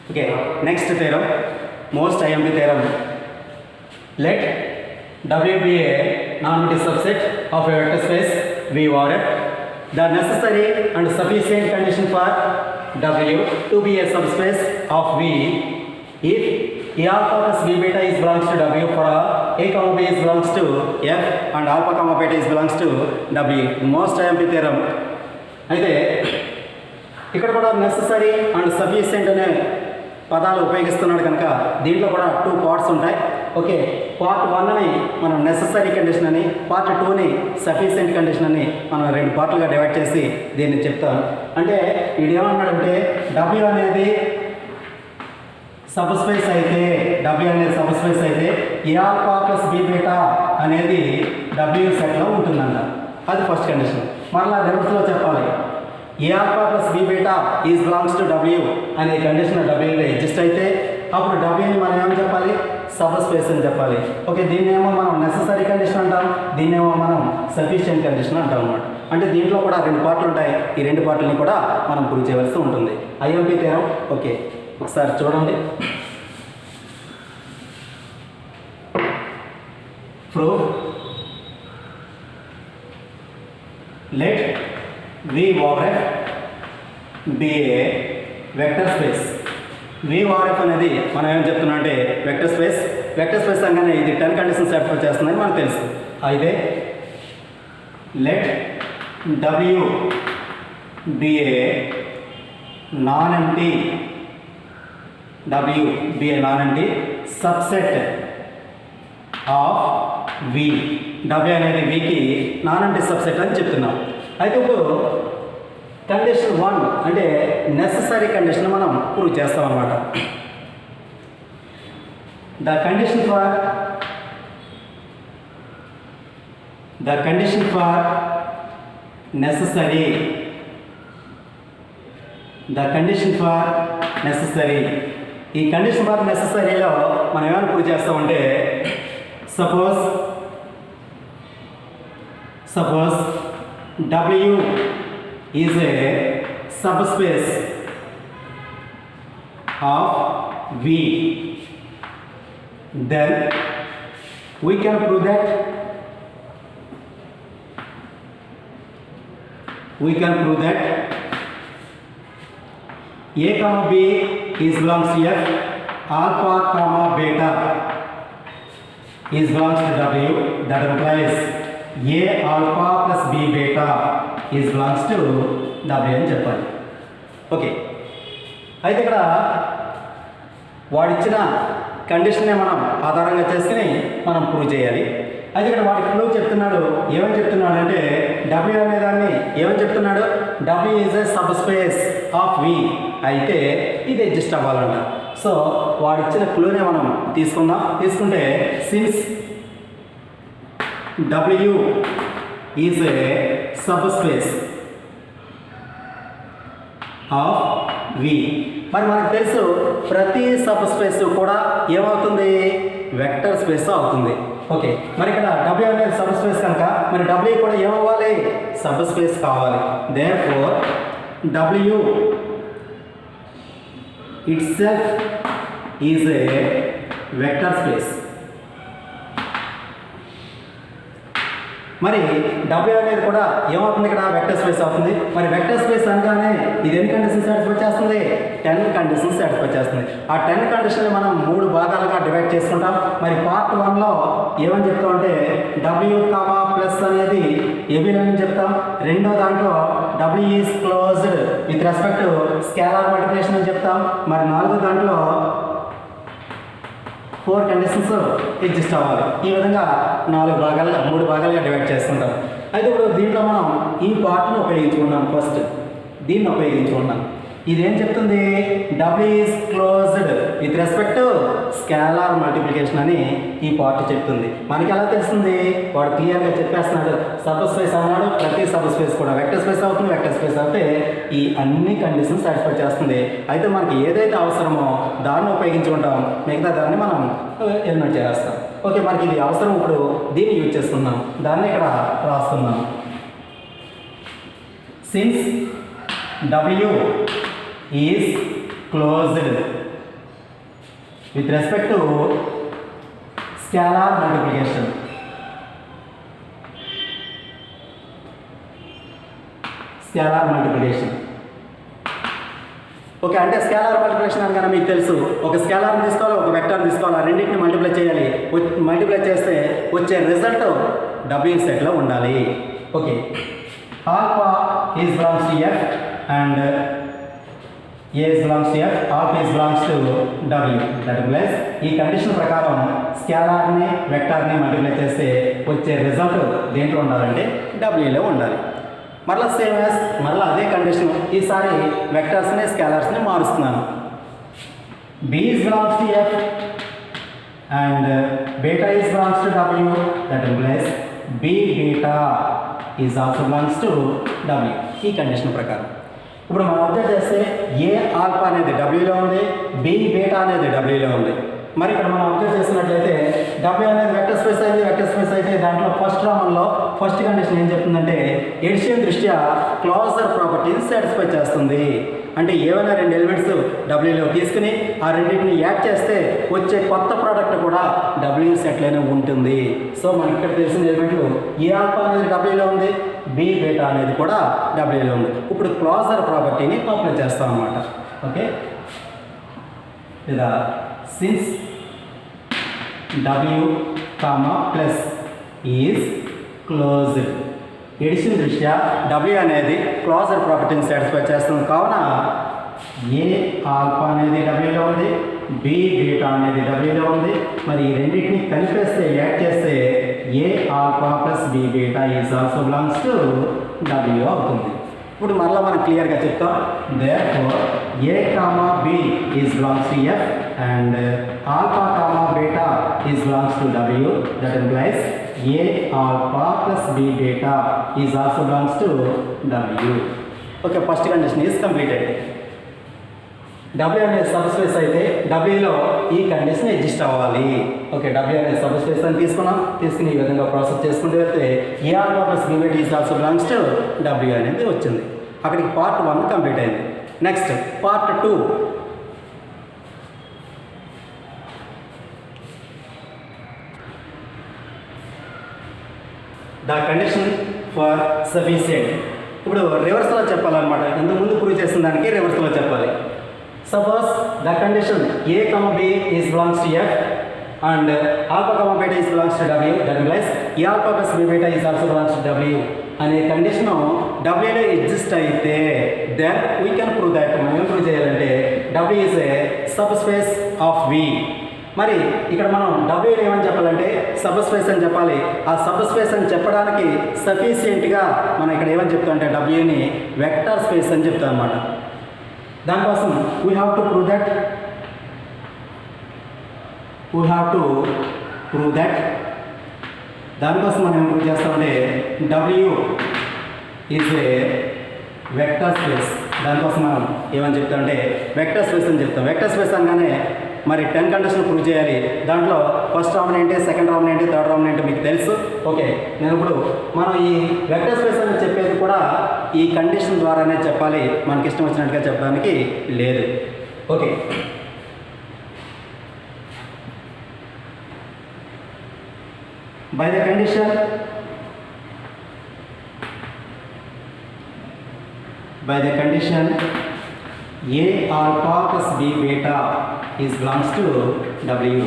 Okay, next theorem, most IMP theorem. Let W be a non-negative subset of a vector space V over F. The necessary and sufficient condition for W to be a subspace of V if A alpha plus B beta is belongs to W for A comma B is belongs to F and alpha comma beta is belongs to W. Most IMP theorem. అయితే ఇక్కడ కూడా necessary and sufficient అనే పదాలు ఉపయోగిస్తున్నాడు కనుక దీంట్లో కూడా 2 parts ఉంటాయి. Okay, part 1ని మనం నెససరీ కండిషన్ అని, పార్ట్ 2ని సఫిషియెంట్ కండిషన్ అని మనం 2 పార్ట్లుగా డివైడ్ చేసి దీన్ని చెప్తాం. అంటే వీడు ఏమన్నాడంటే W అనేది సబ్ స్పేస్ అయితే, W అనేది సబ్ స్పేస్ అయితే ఏ ఆల్ఫా ప్లస్ బి బీటా అనేది W సెట్లో ఉంటుందంట. అది ఫస్ట్ కండిషన్. మరలా రివర్స్లో చెప్పాలి, a alpha plus B beta is belongs to W అనే కండిషన్ Wలో ఎగ్జిస్ట్ అయితే అప్పుడు Wని మనం ఏమని చెప్పాలి, సబ్ స్పేస్ అని చెప్పాలి. ఓకే, దీన్నేమో మనం నెససరీ కండిషన్ అంటాం, దీన్నేమో మనం సఫిషియెంట్ కండిషన్ అంటాం అన్నమాట. అంటే దీంట్లో కూడా 2 పార్ట్లు ఉంటాయి. ఈ 2 పార్ట్లని కూడా మనం ప్రూవ్ చేయవలసి ఉంటుంది. ఐఎంపీ థియరం ఓకే ఒకసారి చూడండి. Proof let V over F be a vector space. V over F అనేది మనం ఏం చెప్తున్నాం అంటే వెక్టర్ స్పేస్ అనగానే ఇది 10 కండిషన్స్ సాటిస్ఫై చేస్తుందని మనకు తెలుసు. అయితే let W be a non-empty subset of V. W అనేది Vకి నాన్ ఎంటీ సబ్సెట్ అని చెప్తున్నాం. అయితే ఇప్పుడు కండిషన్ 1 అంటే నెససరీ కండిషన్ మనం ప్రూవ్ చేస్తాం అన్నమాట. ద కండిషన్ ఫర్ నెససరీ ఈ కండిషన్ ఫర్ నెససరీలో మనం ఏమైనా ప్రూవ్ చేస్తామంటే suppose W is a subspace of V, then we can prove that A comma B is belongs to F, alpha comma beta is belongs to W. That implies A alpha plus B beta is belongs to W అని చెప్పాలి. Okay, అయితే ఇక్కడ వాడిచ్చిన కండిషన్నే మనం ఆధారంగా చేసుకుని మనం prove చేయాలి. అయితే ఇక్కడ వాడి ప్రూవ్ చెప్తున్నాడు, ఏమని చెప్తున్నాడు అంటే W అనే దాన్ని ఏమని చెప్తున్నాడు, W is a subspace of V. అయితే ఇది అడ్జస్ట్ అవ్వాలంట. సో వాడిచ్చిన క్లూనే మనం తీసుకుంటే since W is a subspace of V. మరి మనకు తెలుసు ప్రతి సబ్ స్పేస్ కూడా ఏమవుతుంది, వెక్టర్ స్పేస్ అవుతుంది. ఓకే, మరి ఇక్కడ W అనేది సబ్ స్పేస్ కనుక మరి W కూడా ఏమవ్వాలి, సబ్ స్పేస్ కావాలి. Therefore W itself is a vector space. మరి W అనేది కూడా ఏమవుతుంది, ఇక్కడ వెక్టర్ స్పేస్ అవుతుంది. మరి వెక్టర్ స్పేస్ అనగానే ఇది ఎన్ని కండిషన్స్ సాటిస్ఫై చేస్తుంది, 10 కండిషన్స్ సాటిస్ఫై చేస్తుంది. ఆ 10 కండిషన్లు మనం 3 భాగాలుగా డివైడ్ చేసుకుంటాం. మరి పార్ట్ 1లో ఏమని చెప్తామంటే W కామా ప్లస్ అనేది ఏబిలని చెప్తాం. రెండో దాంట్లో W is closed with respect to scalar multiplication అని చెప్తాం. మరి 4వ దాంట్లో 4 కండిషన్స్ ఎగ్జిస్ట్ అవ్వాలి. ఈ విధంగా 3 భాగాలుగా డివైడ్ చేసుకుంటాం. అయితే ఇప్పుడు దీంట్లో మనం ఈ పార్ట్ను ఉపయోగించుకున్నాం. ఫస్ట్ దీన్ని ఉపయోగించుకున్నాం. ఇదేం చెప్తుంది, W is closed with respect to scalar multiplication అని ఈ పార్ట్ చెప్తుంది. మనకి ఎలా తెలుస్తుంది, వాడు క్లియర్గా చెప్పేస్తున్నాడు. సబ్ స్పేస్ అన్నాడు, ప్రతి సబ్ స్పేస్ కూడా వెక్టర్ స్పేస్ అవుతుంది. వెక్టర్ స్పేస్ అయితే ఈ అన్ని కండిషన్స్ సాటిస్ఫై చేస్తుంది. అయితే మనకి ఏదైతే అవసరమో దాన్ని ఉపయోగించుకుంటాం, మిగతా దాన్ని మనం ఎలిమినేట్ చేస్తాం. ఓకే, మనకి ఇది అవసరం, ఇప్పుడు దీన్ని యూజ్ చేసుకుందాం. దాన్ని ఇక్కడ రాస్తున్నాం. Since W is closed with respect to scalar multiplication. Scalar multiplication. Okay, అంటే స్కేలార్ మల్టిప్లికేషన్ అనగానే మీకు తెలుసు, ఒక స్కేలార్ని తీసుకోవాలి, ఒక వెక్టార్ని తీసుకోవాలి, ఆ రెండింటిని మల్టిప్లై చేయాలి. మల్టిప్లై చేస్తే వచ్చే రిజల్ట్ డబ్ల్యూ సెట్లో ఉండాలి. Okay, alpha is belongs to F and A is belongs to F, alpha is belongs to W. That plus ఈ కండిషన్ ప్రకారం స్కేలార్ని వెక్టార్ని మల్టిప్లై చేస్తే వచ్చే రిజల్ట్ దేంట్లో ఉండాలంటే డబ్ల్యూలో ఉండాలి. మరలా సేమ్ యాజ్ మరలా అదే కండిషన్, ఈసారి వెక్టర్స్ని స్కేలర్స్ని మారుస్తున్నాను. B is belongs to F and beta is belongs to W. That implies b beta is also belongs to W. ఈ కండిషన్ ప్రకారం ఇప్పుడు మనం అబ్జర్వ్ చేస్తే ఏ ఆల్ఫా అనేది డబ్ల్యూలో ఉంది, బి బీటా అనేది డబ్ల్యూలో ఉంది. మరి ఇక్కడ మనం అబ్జర్వ్ చేసినట్లయితే డబ్ల్యూ అనేది వెక్టర్ స్పేస్ అయింది. వెక్టర్ స్పేస్ అయితే దాంట్లో ఫస్ట్ రామంలో ఫస్ట్ కండిషన్ ఏం చెప్తుందంటే ఎడిషన్ దృష్ట్యా క్లోజర్ ప్రాపర్టీని సాటిస్ఫై చేస్తుంది. అంటే ఏవైనా రెండు ఎలిమెంట్స్ డబ్ల్యూలో తీసుకుని ఆ రెండింటిని యాడ్ చేస్తే వచ్చే కొత్త ప్రోడక్ట్ కూడా డబ్ల్యూ సెట్లోనే ఉంటుంది. సో మనకి ఇక్కడ తెలిసిన ఎలిమెంట్లు ఏ ఆల్ఫా అనేది డబ్ల్యూలో ఉంది, బి బీటా అనేది కూడా డబ్ల్యూలో ఉంది. ఇప్పుడు క్లోజర్ ప్రాపర్టీని అప్లై చేస్తాం అన్నమాట. ఓకే, లేదా since W, plus is closed, addition దృష్ట్యా W అనేది క్లోజర్ ప్రాపర్టీని సాటిస్ఫై చేస్తుంది. కావున ఏ ఆల్ఫా అనేది డబ్ల్యూలో ఉంది, బి బీటా అనేది డబ్ల్యూలో ఉంది. మరి ఈ రెండింటిని కలిపేస్తే యాడ్ చేస్తే a alpha plus B beta is also belongs to W అవుతుంది. ఇప్పుడు మరలా మనం క్లియర్గా చెప్తాం. Therefore a comma B is belongs to F and alpha comma beta is belongs to W. That implies a alpha plus B beta is also belongs to W. Okay, first condition is completed. W అనేది subspace అయితే డబ్ల్యూలో ఈ condition exist అవ్వాలి. Okay, W అనేది subspace అని తీసుకుని ఈ విధంగా ప్రాసెస్ చేసుకుంటూ వెళ్తే a alpha plus B beta is also belongs to W అనేది వచ్చింది. అక్కడికి పార్ట్ 1 కంప్లీట్ అయింది. Next part 2. The condition for sufficient. ఇప్పుడు రివర్స్లో చెప్పాలన్నమాట. ఇంతకుముందు ప్రూవ్ చేసిన దానికి రివర్స్లో చెప్పాలి. Suppose the condition a comma b is belongs to F and alpha comma beta is belongs to W. That implies a alpha plus B beta is also belongs to W అనే condition డబ్ల్యూలో exist అయితే then we can prove that. మనం ఏం prove చేయాలంటే W is a subspace of V. మరి ఇక్కడ మనం W ఏమని చెప్పాలంటే సబ్ స్పేస్ అని చెప్పాలి. ఆ సబ్ స్పేస్ అని చెప్పడానికి సఫిషియెంట్గా మనం ఇక్కడ ఏమని చెప్తాం అంటే డబ్ల్యూని వెక్టర్ స్పేస్ అని చెప్తాం అన్నమాట. దానికోసం we have to prove that దానికోసం మనం ఏం ప్రూవ్ చేస్తామంటే W is A vector space. దానికోసం మనం ఏమని చెప్తామంటే వెక్టర్ స్పేస్ అని చెప్తాం. వెక్టర్ స్పేస్ అనగానే మరి 10 కండిషన్ ప్రూవ్ చేయాలి. దాంట్లో ఫస్ట్ రామన్ ఏంటి, సెకండ్ రామన్ ఏంటి, థర్డ్ రామన్ ఏంటి మీకు తెలుసు. ఓకే, నేను ఇప్పుడు మనం ఈ వెక్టర్ స్పేస్ అని చెప్పేది కూడా ఈ కండిషన్ ద్వారానే చెప్పాలి, మనకి ఇష్టం వచ్చినట్టుగా చెప్పడానికి లేదు. Okay, by the condition a alpha plus B beta is belongs to W.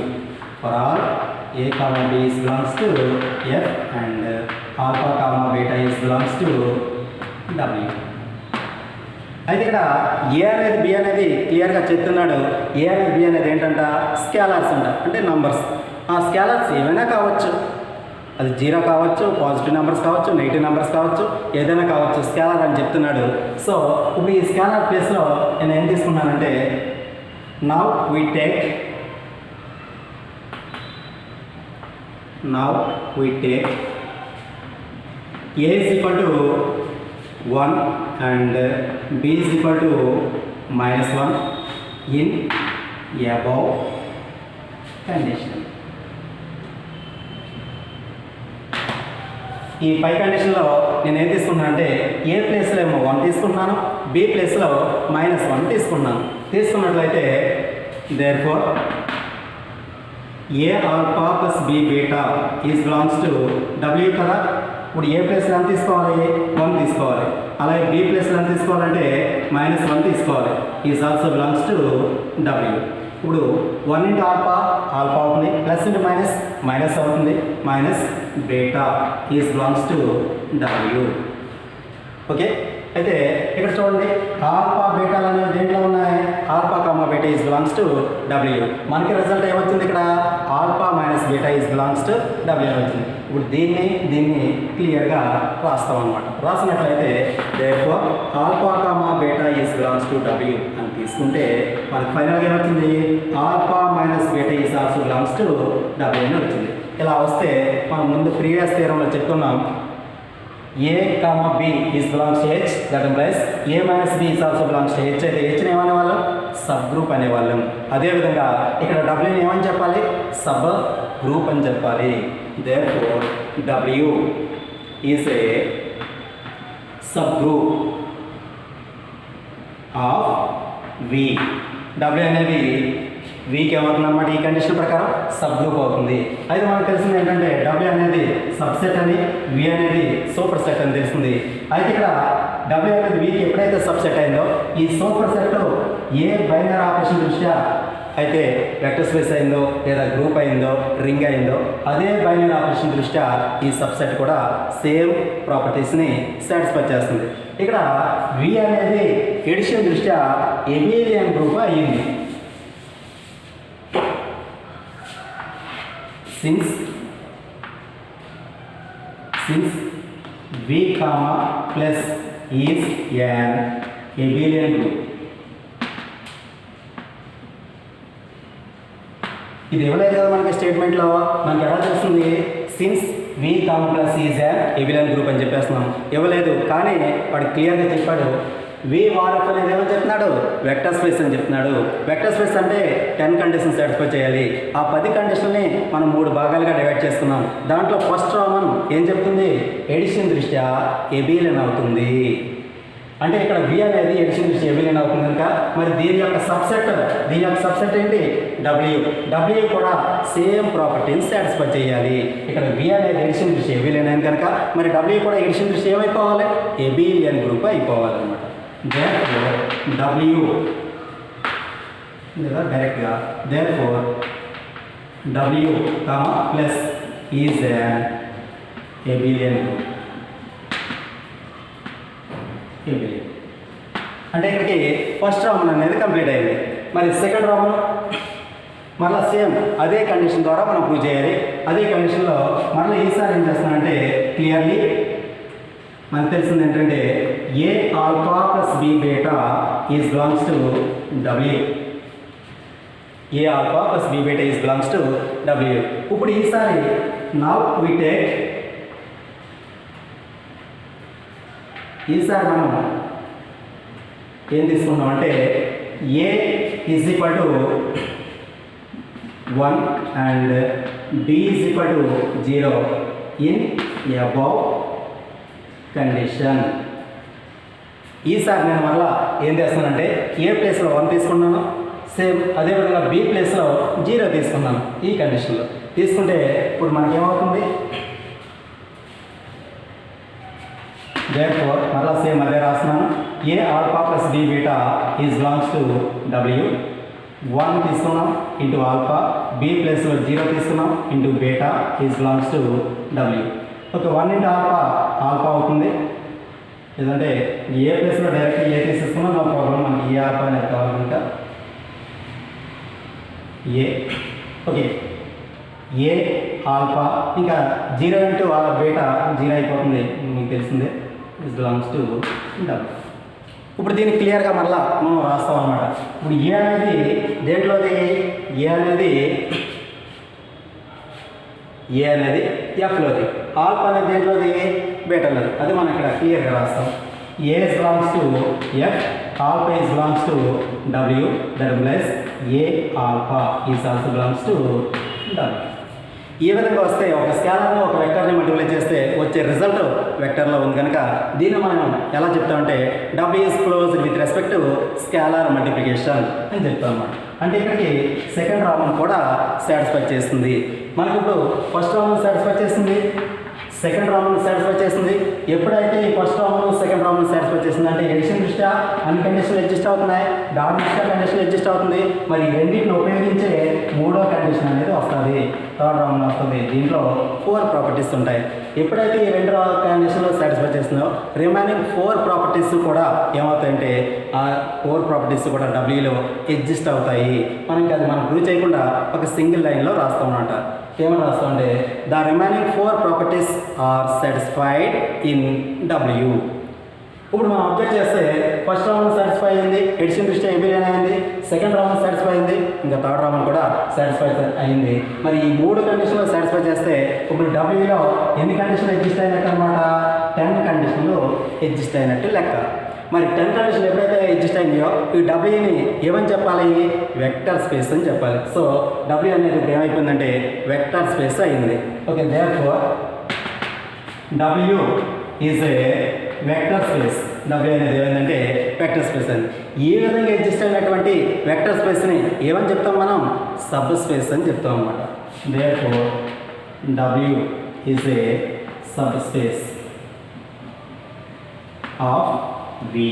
For all A comma B is belongs to F and alpha comma beta is belongs to W. అయితే ఇక్కడ ఏ అనేది బి అనేది క్లియర్గా చెప్తున్నాడు. ఏ అనేది B అనేది ఏంటంట scalers అంట, అంటే నంబర్స్. ఆ స్కేలర్స్ ఏమైనా కావచ్చు, అది 0 కావచ్చు, పాజిటివ్ నెంబర్స్ కావచ్చు, నెగిటివ్ నెంబర్స్ కావచ్చు, ఏదైనా కావచ్చు, స్కేలర్ అని చెప్తున్నాడు. సో ఇప్పుడు ఈ స్కేలర్ ప్లేస్లో నేను ఏం తీసుకున్నానంటే now we take A is equal to 1 and B is equal to -1 in above condition. ఈ పై కండిషన్లో నేను ఏం తీసుకున్నాను అంటే ఏ ప్లేస్లో ఏమో 1 తీసుకుంటున్నాను, B బి ప్లేస్లో -1 తీసుకున్నాను. తీసుకున్నట్లయితే therefore a alpha plus B beta is belongs to W కదా. ఇప్పుడు ఏ ప్లేస్లో ఎంత తీసుకోవాలి? 1 తీసుకోవాలి. అలాగే బి ప్లేస్లో ఎంత తీసుకోవాలంటే -1 తీసుకోవాలి. Is also belongs to W. ఇప్పుడు 1 ఇంటూ ఆల్ఫా ఆల్ఫా అవుతుంది, ప్లస్ ఇంటూ మైనస్ అవుతుంది, minus beta is belongs to W. Okay, అయితే ఇక్కడ చూడండి ఆల్ఫా బీటాలు అనేవి దేంట్లో ఉన్నాయి? Alpha comma beta is belongs to W. మనకి రిజల్ట్ ఏమొచ్చింది ఇక్కడ? Alpha minus beta is belongs to W వచ్చింది. ఇప్పుడు దీన్ని క్లియర్గా రాస్తాం అనమాట. రాసినట్లయితే therefore alpha comma beta is belongs to W అని తీసుకుంటే మనకి ఫైనల్గా ఏమొచ్చింది? Alpha minus beta is also belongs to W అని వచ్చింది. ఇలా వస్తే మనం ముందు ప్రీవియస్ థియరంలో చెప్పుకున్నాం A comma B is belongs to H, that implies A minus B is also belongs to H. అయితే హెచ్ని ఏమనేవాళ్ళం? Sub group అనేవాళ్ళం. అదేవిధంగా ఇక్కడ డబ్ల్యూని ఏమని చెప్పాలి? సబ్ గ్రూప్ అని చెప్పాలి. Therefore W is a sub group of V. W అనేది వీక్ ఏమవుతుంది అన్నమాట. ఈ కండిషన్ ప్రకారం సబ్ గ్రూప్ అవుతుంది. అయితే మనకు తెలిసింది ఏంటంటే డబ్ల్యూ అనేది సబ్సెట్ అని, వి అనేది సూపర్ సెట్ అని తెలిసింది. అయితే ఇక్కడ డబ్ల్యూ అనేది వీక్ ఎప్పుడైతే సబ్సెట్ అయిందో ఈ సూపర్ సెట్ ఏ బైనరీ ఆపరేషన్ దృష్ట్యా అయితే వెక్టర్ స్పేస్ అయిందో లేదా గ్రూప్ అయిందో రింగ్ అయిందో అదే బైనరీ ఆపరేషన్ దృష్ట్యా ఈ సబ్సెట్ కూడా సేమ్ ప్రాపర్టీస్ని సాటిస్ఫై చేస్తుంది. ఇక్కడ వి అనేది ఎడిషన్ దృష్ట్యా ఎబిలియన్ గ్రూప్ అయ్యింది. Since V comma plus is an abelian group. ఇది ఇవ్వలేదు కదా మనకి స్టేట్మెంట్లో. మనకి ఎలా తెలుస్తుంది? Since V comma plus is an abelian group అని చెప్పేస్తున్నాం. ఇవ్వలేదు, కానీ వాడు క్లియర్గా చెప్పాడు. వి వారఫ్ అనేది ఏమని చెప్తున్నాడు? వెక్టర్ స్పేస్ అని చెప్తున్నాడు. వెక్టర్ స్పేస్ అంటే 10 కండిషన్స్ సాటిస్ఫై చేయాలి. ఆ 10 కండిషన్ని మనం 3 భాగాలుగా డివైడ్ చేసుకున్నాం. దాంట్లో ఫస్ట్ రామన్ ఏం చెప్తుంది? ఎడిషన్ దృష్ట్యా ఎబిలియన్ అవుతుంది. అంటే ఇక్కడ వి అనేది ఎడిషన్ దృష్ట్యా ఎబిలియన్ అవుతుంది కనుక మరి దీని యొక్క సబ్సెట్ ఏంటి? డబ్ల్యూ కూడా సేమ్ ప్రాపర్టీని సాటిస్ఫై చేయాలి. ఇక్కడ వి అనేది ఎడిషన్ దృష్ట్యా ఎబిలియన్ అయింది కనుక మరి డబ్ల్యూ కూడా ఎడిషన్ దృష్ట్యా ఏమైపోవాలి? ఎబిలియన్ గ్రూప్ అయిపోవాలన్నమాట. Therefore W లేదా డైరెక్ట్గా therefore W plus is an abelian group. అంటే ఇక్కడికి ఫస్ట్ రామన్ అనేది కంప్లీట్ అయింది. మరి సెకండ్ రామన్ మరలా సేమ్ అదే కండిషన్ ద్వారా మనం ప్రూవ్ చేయాలి. అదే కండిషన్లో మరలా ఈసారి ఏం చేస్తానంటే క్లియర్లీ మనకు తెలిసింది ఏంటంటే A alpha plus B beta is belongs to W. A alpha plus B beta is belongs to W. ఇప్పుడు ఈసారి నౌ వి టేక్ ఈసారి మనం ఏం తీసుకున్నాం అంటే A is equal to 1 and B is equal to 0 in above condition. ఈసారి నేను మళ్ళీ ఏం చేస్తానంటే ఏ ప్లేస్లో 1 తీసుకున్నాను, సేమ్ అదేవిధంగా బి ప్లేస్లో 0 తీసుకున్నాను. ఈ కండిషన్లో తీసుకుంటే ఇప్పుడు మనకేమవుతుంది? therefore మరలా సేమ్ అదే రాస్తున్నాను. A alpha plus B beta is belongs to W. 1 తీసుకున్నాం ఇంటూ ఆల్ఫా, బి ప్లేస్లో 0 తీసుకున్నాం into beta is belongs to W. Okay, 1 into alpha అవుతుంది. లేదంటే ఏ ప్లేస్లో డైరెక్ట్ ఏ తీసేసుకున్నా నో ప్రాబ్లం. మనకి ఏ ఆల్ఫా అనేది కావాలి కనుక ఏ. ఓకే, ఏ ఆల్ఫా ఇంకా 0 ఇంటూ బీటా 0 అయిపోతుంది, మీకు తెలిసిందే. Is belongs to W. ఇప్పుడు దీన్ని క్లియర్గా మళ్ళీ మనం రాస్తాం అన్నమాట. ఇప్పుడు ఏ అనేది దేంట్లోది? ఏ అనేది ఎఫ్లోది, ఆల్ఫా అనేది దేంట్లోది? బీటాలోది. అది మనం ఇక్కడ క్లియర్గా రాస్తాం. A is belongs to F, alpha is belongs to W. That implies a alpha is also belongs to W. ఈ విధంగా వస్తే ఒక స్కేలర్ను ఒక వెక్టర్ని మల్టిప్లై చేస్తే వచ్చే రిజల్ట్ వెక్టర్లో ఉంది కనుక దీన్ని మనం ఎలా చెప్తామంటే W is closed with respect to scalar multiplication అని చెప్తాం అన్నమాట. అంటే ఇక్కడికి సెకండ్ రామన్ కూడా సాటిస్ఫై చేస్తుంది. మనకి ఇప్పుడు ఫస్ట్ రామన్ సాటిస్ఫై చేస్తుంది, సెకండ్ రామన్ సాటిస్ఫై చేస్తుంది. ఎప్పుడైతే ఈ ఫస్ట్ రామన్ సెకండ్ రామన్ సాటిస్ఫై చేస్తుంది అంటే ఎడిషన్ దృష్ట్యా అన్ని కండిషన్లు అడ్జస్ట్ అవుతున్నాయి, డాట్ దృష్ట్యా కండిషన్ అడ్జస్ట్ అవుతుంది. మరి రెండింటిని ఉపయోగించే మూడో కండిషన్ అనేది వస్తుంది, థర్డ్ రామన్ వస్తుంది. దీంట్లో 4 ప్రాపర్టీస్ ఉంటాయి. ఎప్పుడైతే ఈ 2 కండిషన్లో సాటిస్ఫై చేస్తుందో రిమైనింగ్ 4 ప్రాపర్టీస్ కూడా ఏమవుతాయంటే ఆ 4 ప్రాపర్టీస్ కూడా డబ్ల్యూలో అడ్జస్ట్ అవుతాయి. మనకి అది మనం ప్రూవ్ చేయకుండా ఒక సింగిల్ లైన్లో రాస్తాం అన్నమాట. ఏమని రాస్తాం అంటే the remaining 4 properties are satisfied in W. ఇప్పుడు మనం అబ్జెక్ట్ చేస్తే ఫస్ట్ రౌండ్ సాటిస్ఫై అయింది, ఎడిషన్ దృష్ట్యా ఏబిలియన్ అయింది, సెకండ్ రౌండ్ సాటిస్ఫై అయింది, ఇంకా థర్డ్ రౌండ్ కూడా సాటిస్ఫై అయింది. మరి ఈ 3 కండిషన్లు సాటిస్ఫై చేస్తే ఇప్పుడు డబ్ల్యూలో ఎన్ని కండిషన్లు ఎగ్జిస్ట్ అయినట్టు అనమాట? 10 కండిషన్లు ఎగ్జిస్ట్ అయినట్టు లెక్క. మరి 10 కండిషన్లు ఎప్పుడైతే ఎగ్జిస్ట్ అయిందో ఈ డబ్ల్యూని ఏమని చెప్పాలి? వెక్టర్ స్పేస్ అని చెప్పాలి. సో డబ్ల్యూ అనేది ఇప్పుడు ఏమైపోయిందంటే వెక్టర్ స్పేస్ అయింది. Okay, therefore W is A vector space. W అనేది ఏమైందంటే వెక్టర్ స్పేస్ అని. ఈ విధంగా ఎగ్జిస్ట్ అయినటువంటి వెక్టర్ స్పేస్ని ఏమని చెప్తాం మనం? సబ్ స్పేస్ అని చెప్తాం అన్నమాట. Therefore W is a subspace of V.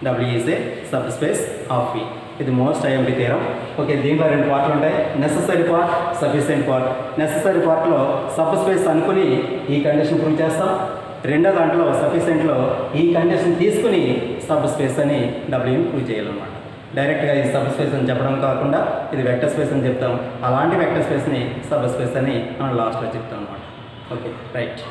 W is a subspace of V. ఇది మోస్ట్ ఐఎంపీ థియరం. ఓకే, దీంట్లో 2 పార్ట్లు ఉంటాయి, necessary part, sufficient part. Necessary పార్ట్లో సబ్ స్పేస్ అనుకుని ఈ కండిషన్ ప్రూవ్ చేస్తాం. రెండో దాంట్లో సఫిషియెంట్లో ఈ కండిషన్ తీసుకుని సబ్ స్పేస్ అని డబ్ల్యూని ప్రూవ్ చేయాలన్నమాట. డైరెక్ట్గా ఇది సబ్ స్పేస్ అని చెప్పడం కాకుండా ఇది వెక్టర్ స్పేస్ అని చెప్తాం. అలాంటి వెక్టర్ స్పేస్ని సబ్ స్పేస్ అని మనం లాస్ట్లో చెప్తాం అన్నమాట. Okay, right.